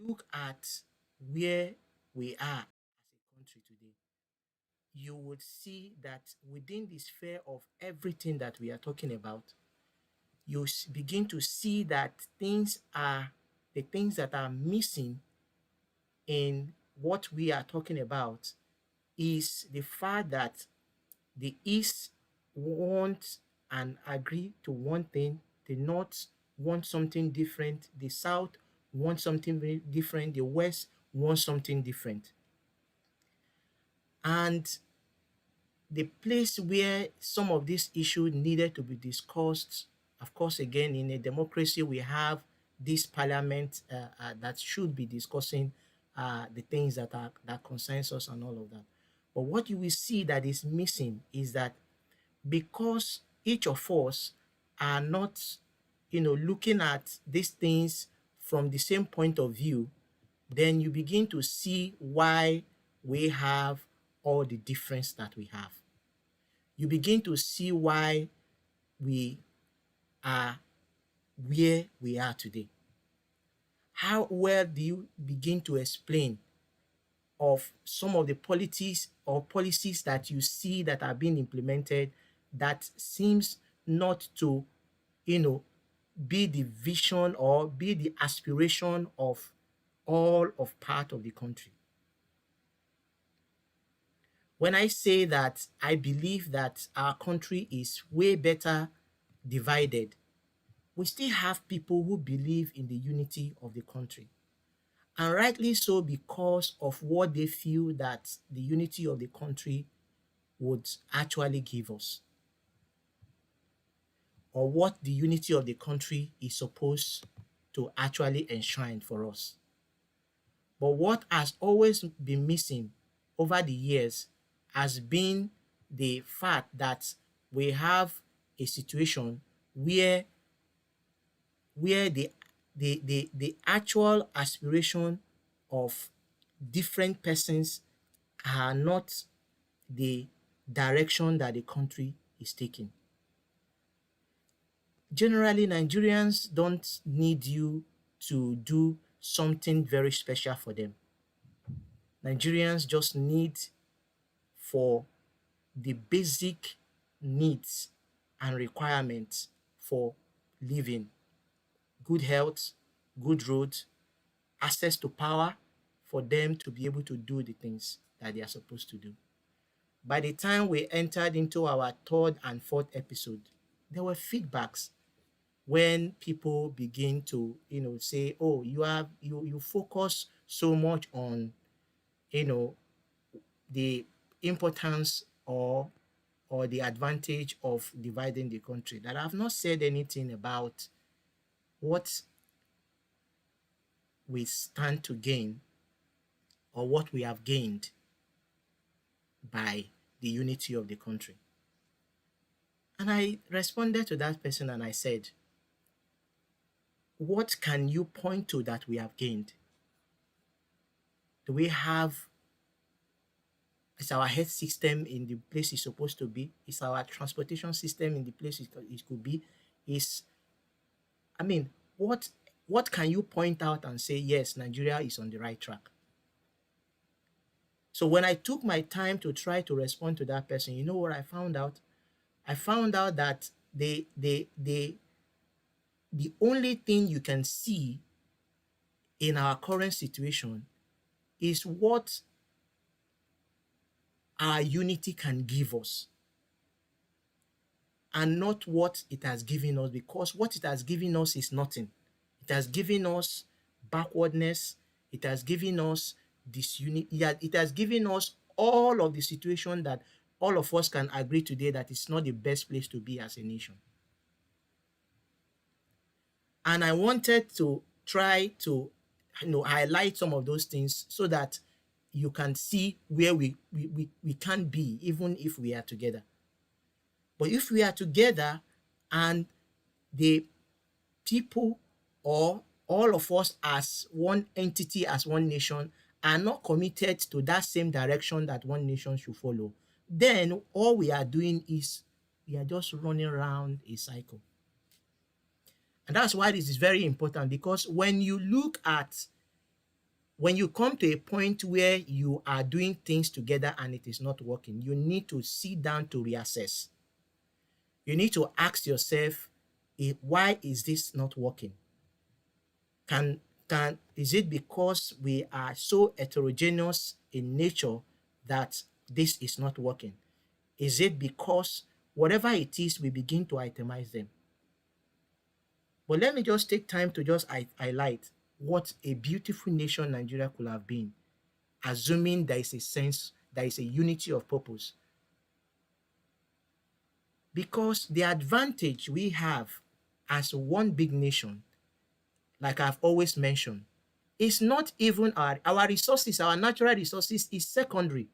look at where we are as a country today, you would see that within the sphere of everything that we are talking about, you begin to see that the things that are missing in what we are talking about is the fact that the East want and agree to one thing, the North want something different, the South want something very different, the West want something different. And the place where some of these issues needed to be discussed, of course, again, in a democracy, we have this parliament that should be discussing the things that concerns us and all of that. But what you will see that is missing is that because each of us are not, looking at these things from the same point of view, then you begin to see why we have all the difference that we have. You begin to see why we are where we are today. How well do you begin to explain of some of the policies or policies that you see that are being implemented that seems not to, you know, be the vision or be the aspiration of all of part of the country? When I say that I believe that our country is way better divided, we still have people who believe in the unity of the country. And rightly so, because of what they feel that the unity of the country would actually give us, or what the unity of the country is supposed to actually enshrine for us. But what has always been missing over the years has been the fact that we have a situation where the actual aspiration of different persons are not the direction that the country is taking. Generally, Nigerians don't need you to do something very special for them. Nigerians just need for the basic needs and requirements for living: good health, good roads, access to power for them to be able to do the things that they are supposed to do. By the time we entered into our third and fourth episode, there were feedbacks when people begin to, say, oh, you focus so much on, the importance or the advantage of dividing the country, that I've not said anything about what we stand to gain or what we have gained by the unity of the country. And I responded to that person and I said, what can you point to that we have gained? Do we have, is our health system in the place it's supposed to be? Is our transportation system in the place it could be? What can you point out and say, yes, Nigeria is on the right track? So when I took my time to try to respond to that person, you know what I found out? I found out that the only thing you can see in our current situation is what our unity can give us, and not what it has given us, because what it has given us is nothing. It has given us backwardness. It has given us disunity. It has given us all of the situation that all of us can agree today that it's not the best place to be as a nation. And I wanted to try to, highlight some of those things so that you can see where we can be, even if we are together. But if we are together and the people or all of us as one entity, as one nation, are not committed to that same direction that one nation should follow, then all we are doing is we are just running around a cycle. And that's why this is very important, because when you look at When you come to a point where you are doing things together and it is not working, you need to sit down to reassess. You need to ask yourself, why is this not working? Can is it because we are so heterogeneous in nature that this is not working? Is it because whatever it is, we begin to itemize them? But let me just take time to just highlight what a beautiful nation Nigeria could have been, assuming there is a sense, there is a unity of purpose. Because the advantage we have as one big nation, like I've always mentioned, is not even our resources, our natural resources is secondary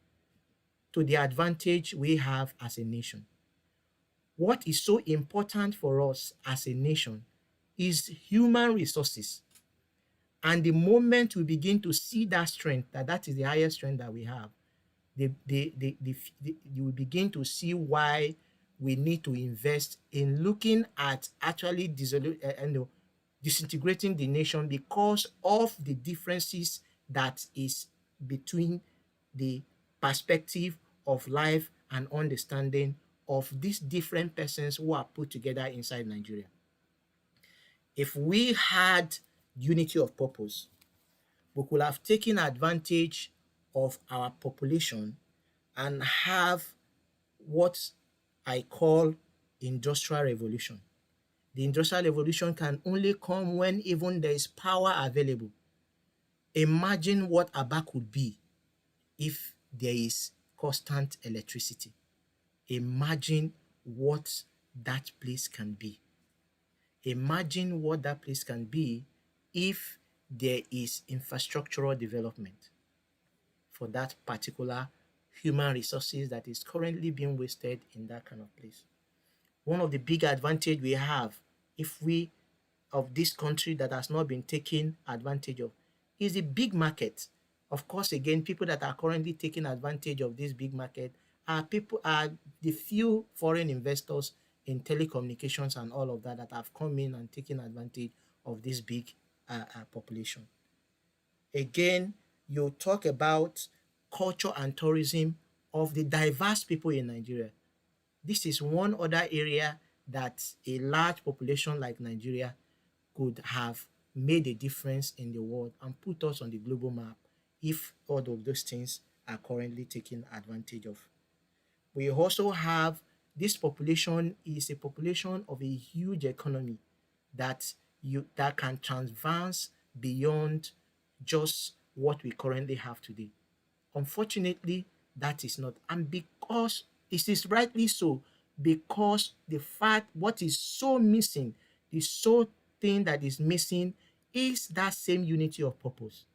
to the advantage we have as a nation. What is so important for us as a nation is human resources. And the moment we begin to see that strength, that is the highest strength that we have, you will begin to see why we need to invest in looking at actually disintegrating the nation because of the differences that is between the perspective of life and understanding of these different persons who are put together inside Nigeria. If we had unity of purpose, we could have taken advantage of our population and have what I call industrial revolution. The industrial revolution can only come when even there is power available. Imagine what Aba could be if there is constant electricity. Imagine what that place can be. Imagine what that place can be if there is infrastructural development for that particular human resources that is currently being wasted in that kind of place. One of the big advantage we have if we of this country that has not been taken advantage of is the big market. Of course, again, people that are currently taking advantage of this big market are the few foreign investors in telecommunications and all of that that have come in and taken advantage of this big population. Again, you talk about culture and tourism of the diverse people in Nigeria. This is one other area that a large population like Nigeria could have made a difference in the world and put us on the global map if all of those things are currently taken advantage of. We also have this population is a population of a huge economy that can transverse beyond just what we currently have today. Unfortunately, that is not. And because it is rightly so, because the fact what is so missing, the sole thing that is missing is that same unity of purpose.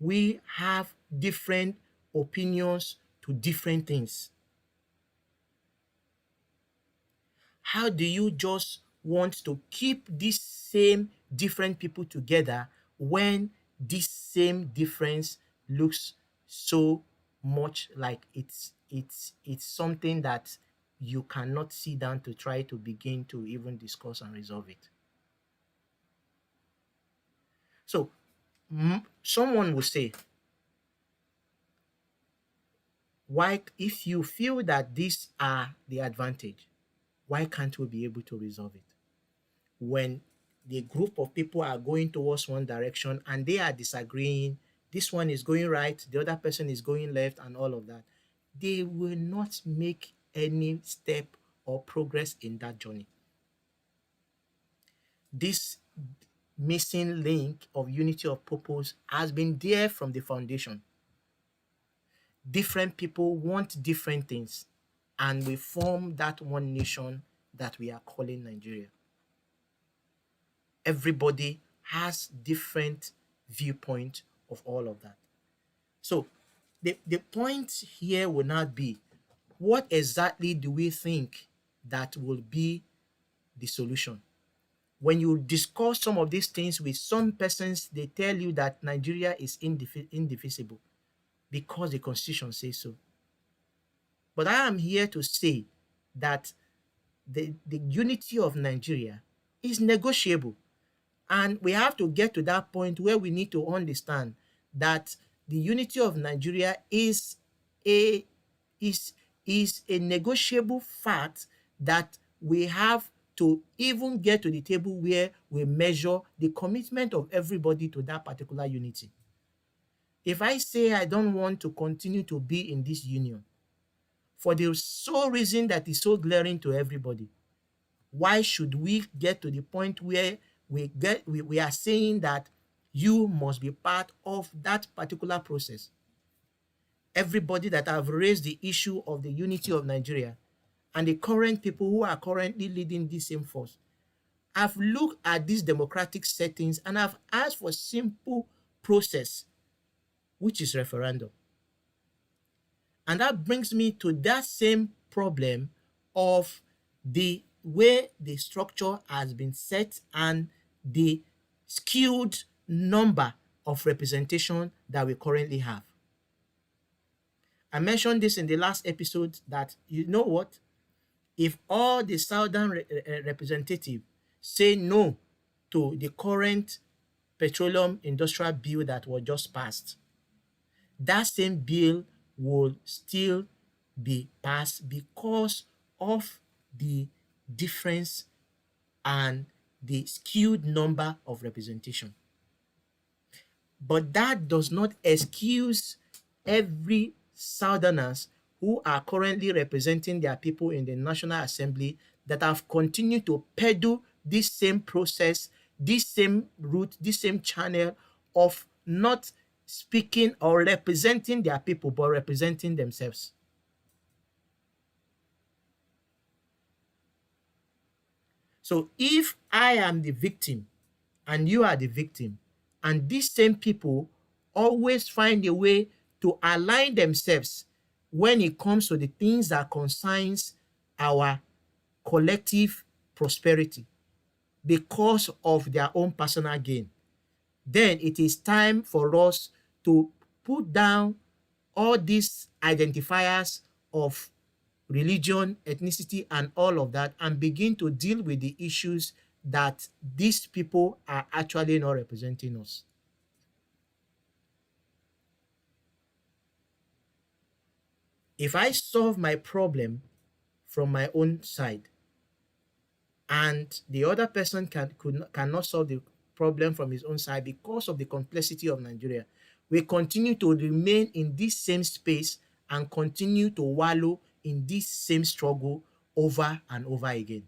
We have different opinions to different things. How do you just want to keep these same different people together when this same difference looks so much like it's something that you cannot sit down to try to begin to even discuss and resolve it? So someone will say, why, if you feel that these are the advantage, why can't we be able to resolve it? When the group of people are going towards one direction and they are disagreeing, this one is going right, the other person is going left, and all of that, they will not make any step or progress in that journey. This missing link of unity of purpose has been there from the foundation. Different people want different things, and we form that one nation that we are calling Nigeria. Everybody has different viewpoint of all of that. So the point here will not be what exactly do we think that will be the solution. When you discuss some of these things with some persons, they tell you that Nigeria is indivisible because the constitution says so. But I am here to say that the unity of Nigeria is negotiable. And we have to get to that point where we need to understand that the unity of Nigeria a is is a negotiable fact that we have to even get to the table where we measure the commitment of everybody to that particular unity. If I say I don't want to continue to be in this union for the sole reason that is so glaring to everybody, why should we get to the point where we are saying that you must be part of that particular process? Everybody that have raised the issue of the unity of Nigeria and the current people who are currently leading this same force have looked at these democratic settings and have asked for simple process, which is referendum. And that brings me to that same problem of the way the structure has been set and the skewed number of representation that we currently have. I mentioned this in the last episode that, you know what, if all the southern representatives say no to the current petroleum industrial bill that was just passed, that same bill will still be passed because of the difference and the skewed number of representation. But that does not excuse every Southerners who are currently representing their people in the National Assembly that have continued to peddle this same process, this same route, this same channel of not speaking or representing their people, but representing themselves. So if I am the victim and you are the victim, and these same people always find a way to align themselves when it comes to the things that concerns our collective prosperity because of their own personal gain, then it is time for us to put down all these identifiers of religion, ethnicity, and all of that, and begin to deal with the issues that these people are actually not representing us. If I solve my problem from my own side and the other person cannot solve the problem from his own side because of the complexity of Nigeria, we continue to remain in this same space and continue to wallow in this same struggle over and over again.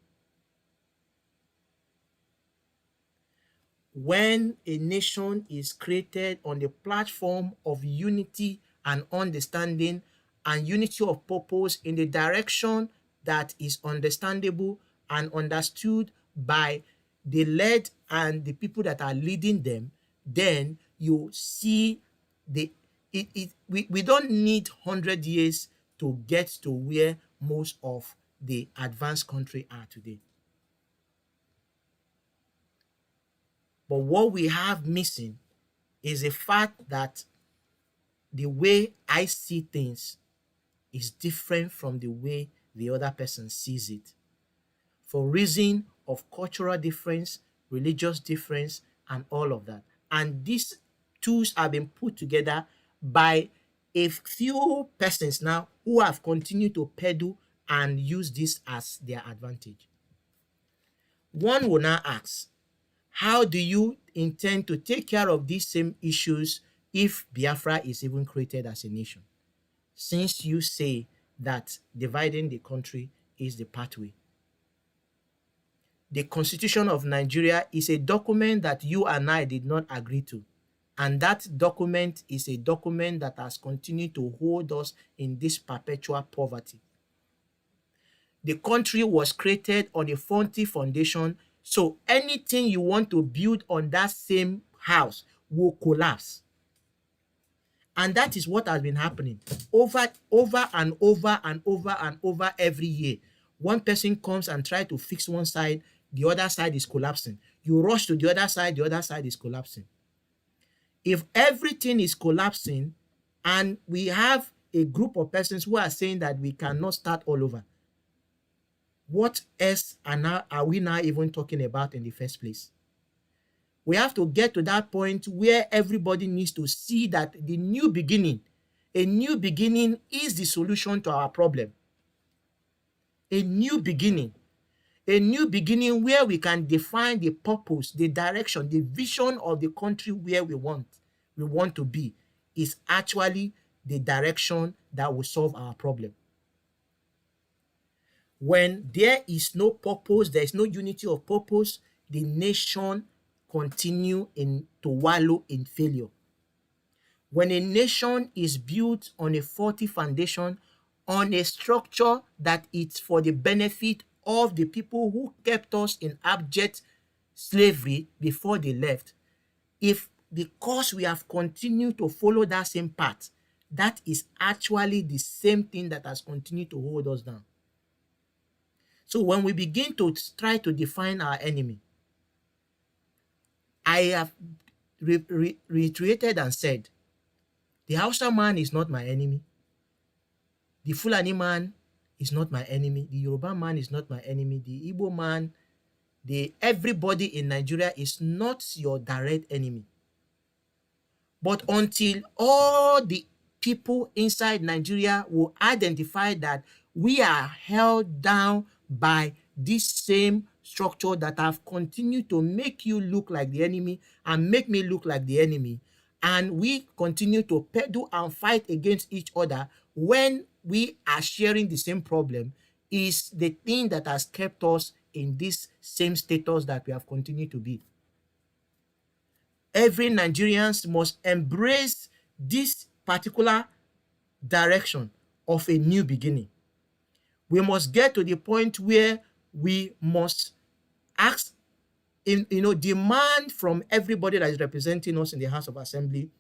When a nation is created on the platform of unity and understanding and unity of purpose in the direction that is understandable and understood by the led and the people that are leading them, then you see we don't need 100 years to get to where most of the advanced countries are today. But what we have missing is the fact that the way I see things is different from the way the other person sees it, for reason of cultural difference, religious difference, and all of that. And these tools have been put together by a few persons now who have continued to peddle and use this as their advantage. One will now ask, how do you intend to take care of these same issues if Biafra is even created as a nation? Since you say that dividing the country is the pathway. The Constitution of Nigeria is a document that you and I did not agree to. And that document is a document that has continued to hold us in this perpetual poverty. The country was created on a faulty foundation, so anything you want to build on that same house will collapse. And that is what has been happening over and over and over and over every year. One person comes and tries to fix one side, the other side is collapsing. You rush to the other side is collapsing. If everything is collapsing and we have a group of persons who are saying that we cannot start all over, what else are we now even talking about in the first place? We have to get to that point where everybody needs to see that the new beginning, a new beginning is the solution to our problem. A new beginning. A new beginning where we can define the purpose, the direction, the vision of the country where we want to be is actually the direction that will solve our problem. When there is no purpose, there is no unity of purpose, the nation continue to wallow in failure. When a nation is built on a faulty foundation, on a structure that is for the benefit of the people who kept us in abject slavery before they left, if because we have continued to follow that same path, that is actually the same thing that has continued to hold us down. So when we begin to try to define our enemy, I have reiterated and said, the Hausa man is not my enemy. The Fulani man is not my enemy. The Yoruba man is not my enemy. The Igbo man, everybody in Nigeria is not your direct enemy. But until all the people inside Nigeria will identify that we are held down by this same structure that have continued to make you look like the enemy and make me look like the enemy, and we continue to peddle and fight against each other when we are sharing the same problem, is the thing that has kept us in this same status that we have continued to be. Every Nigerian must embrace this particular direction of a new beginning. We must get to the point where we must ask, demand from everybody that is representing us in the House of Assembly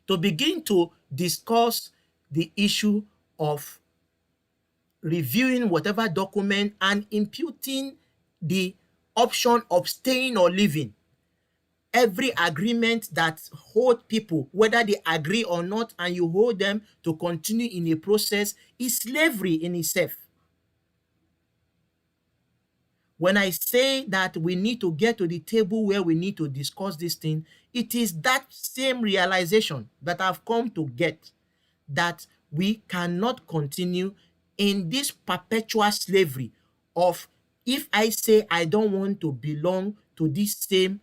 to begin to discuss the issue of reviewing whatever document and imputing the option of staying or leaving. Every agreement that hold people, whether they agree or not, and you hold them to continue in a process, is slavery in itself. When I say that we need to get to the table where we need to discuss this thing, it is that same realization that I've come to get, that we cannot continue in this perpetual slavery of, if I say I don't want to belong to this same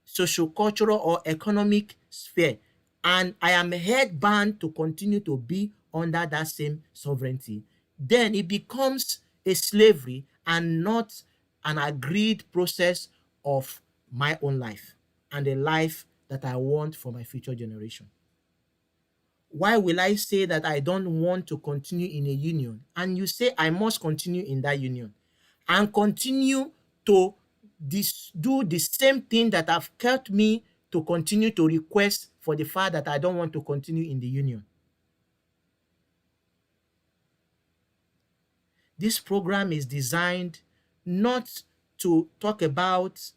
socio-cultural or economic sphere, and I am head-bound to continue to be under that same sovereignty, then it becomes a slavery and not an agreed process of my own life and a life that I want for my future generation. Why will I say that I don't want to continue in a union, and you say I must continue in that union and continue to do the same thing that have kept me to continue to request for the fact that I don't want to continue in the union? This program is designed not to talk about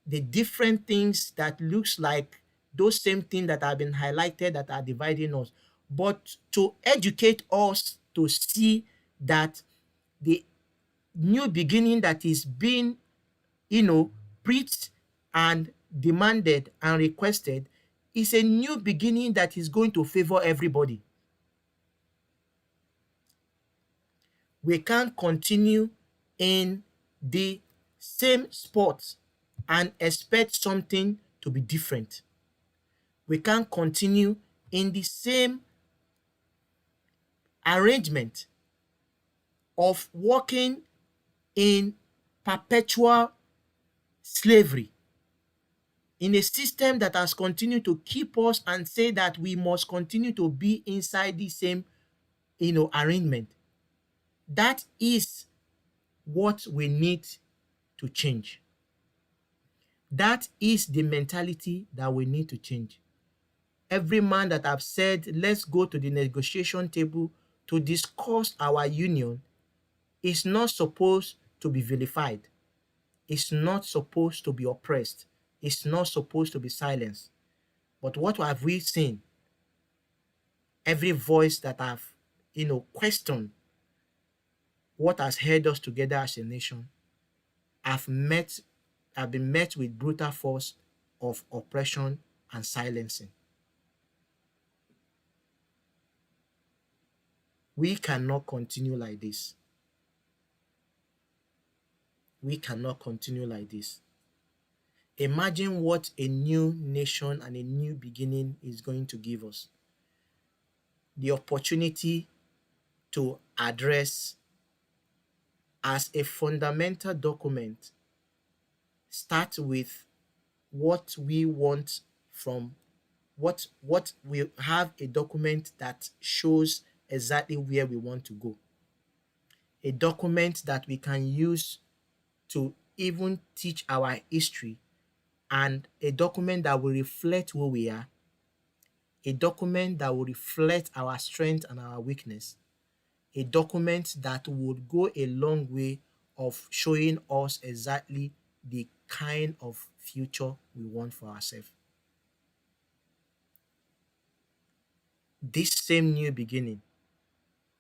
the different things that looks like those same things that have been highlighted that are dividing us, but to educate us to see that the new beginning that is being, preached and demanded and requested is a new beginning that is going to favor everybody. We can't continue in the same spot and expect something to be different. We can't continue in the same arrangement of working in perpetual slavery, in a system that has continued to keep us and say that we must continue to be inside the same, arrangement. That is what we need to change. That is the mentality that we need to change. Every man that I've said, let's go to the negotiation table to discuss our union, is not supposed to be vilified. It's not supposed to be oppressed. It's not supposed to be silenced. But what have we seen? Every voice that have, questioned what has held us together as a nation have been met with brutal force of oppression and silencing. We cannot continue like this. We cannot continue like this. Imagine what a new nation and a new beginning is going to give us. The opportunity to address as a fundamental document, start with what we want from what we have, a document that shows exactly where we want to go. A document that we can use to even teach our history, and a document that will reflect who we are, a document that will reflect our strength and our weakness, a document that would go a long way of showing us exactly the kind of future we want for ourselves. This same new beginning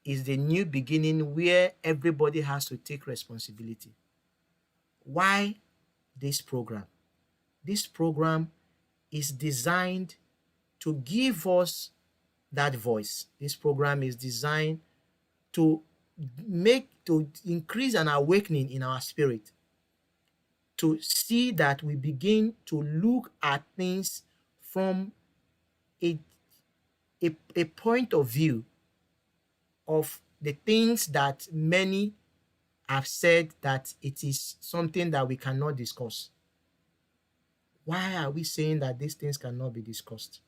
is the new beginning where everybody has to take responsibility. Why this program? This program is designed to give us that voice. This program is designed to increase an awakening in our spirit, to see that we begin to look at things from a, a point of view of the things that many have said that it is something that we cannot discuss. Why are we saying that these things cannot be discussed?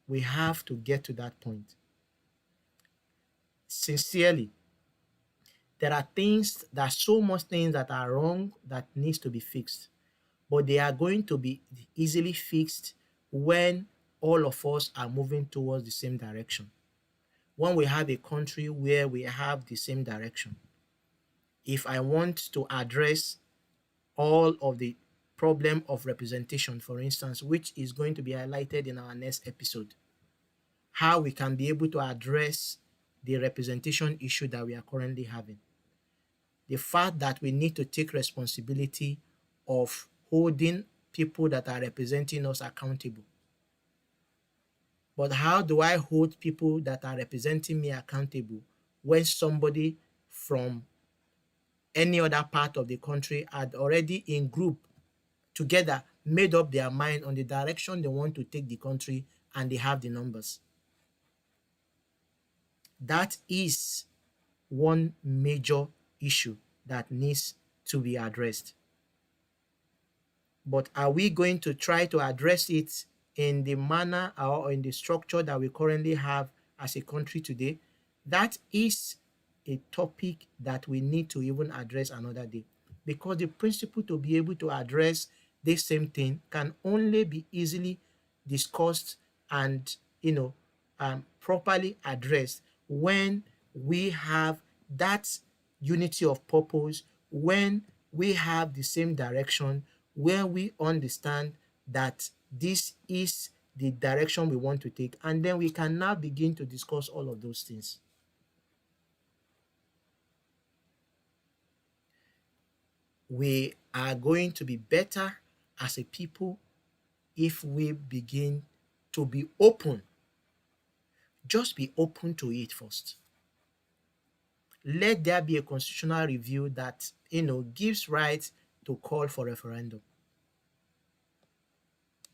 We have to get to that point. Sincerely, there are things, there are so much things that are wrong that needs to be fixed, but they are going to be easily fixed when all of us are moving towards the same direction. When we have a country where we have the same direction. If I want to address all of the problem of representation, for instance, which is going to be highlighted in our next episode, how we can be able to address the representation issue that we are currently having. The fact that we need to take responsibility of holding people that are representing us accountable. But how do I hold people that are representing me accountable when somebody from any other part of the country had already in group together made up their mind on the direction they want to take the country, and they have the numbers? That is one major issue that needs to be addressed. But are we going to try to address it in the manner or in the structure that we currently have as a country today? That is a topic that we need to even address another day, because the principle to be able to address this same thing can only be easily discussed and properly addressed when we have that unity of purpose, when we have the same direction, where we understand that this is the direction we want to take, and then we can now begin to discuss all of those things. We are going to be better as a people if we begin to be open. Just be open to it first. Let there be a constitutional review that gives right to call for referendum.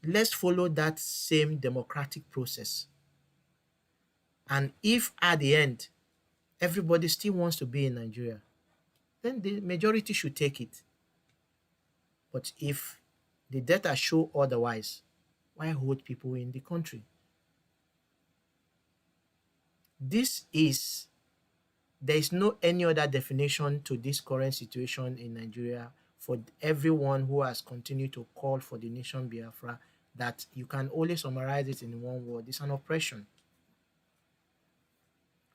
Let's follow that same democratic process. And if at the end everybody still wants to be in Nigeria, then the majority should take it. But if the data show otherwise, why hold people in the country? There is no any other definition to this current situation in Nigeria for everyone who has continued to call for the nation Biafra, that you can only summarize it in one word. It's an oppression.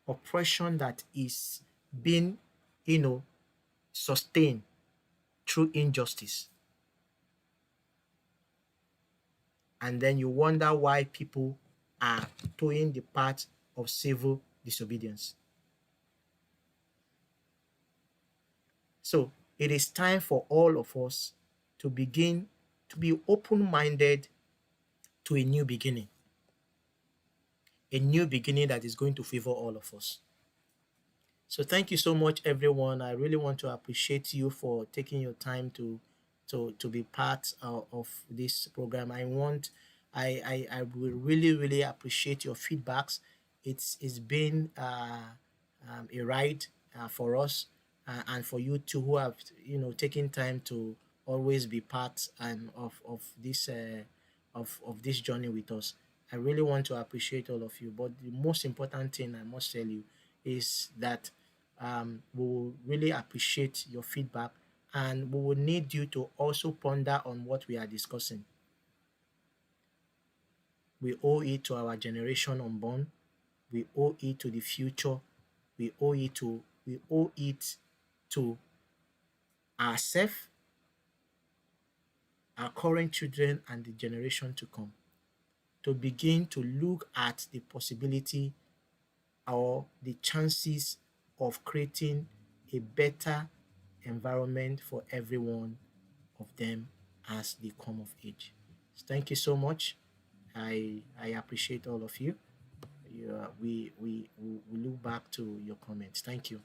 Oppression that is being, sustained through injustice. And then you wonder why people are toeing the path of civil disobedience. So it is time for all of us to begin to be open-minded to a new beginning that is going to favor all of us. So thank you so much, everyone. I really want to appreciate you for taking your time to be part of this program. I will really appreciate your feedbacks. It's been a ride for us, and for you too, who have taken time to always be part and of this journey with us. I really want to appreciate all of you. But the most important thing I must tell you is that we will really appreciate your feedback, and we will need you to also ponder on what we are discussing. We owe it to our generation unborn. We owe it to the future. We owe it to ourselves, our current children, and the generation to come, to begin to look at the possibility or the chances of creating a better environment for every one of them as they come of age. Thank you so much. I appreciate all of you. We look back to your comments. Thank you.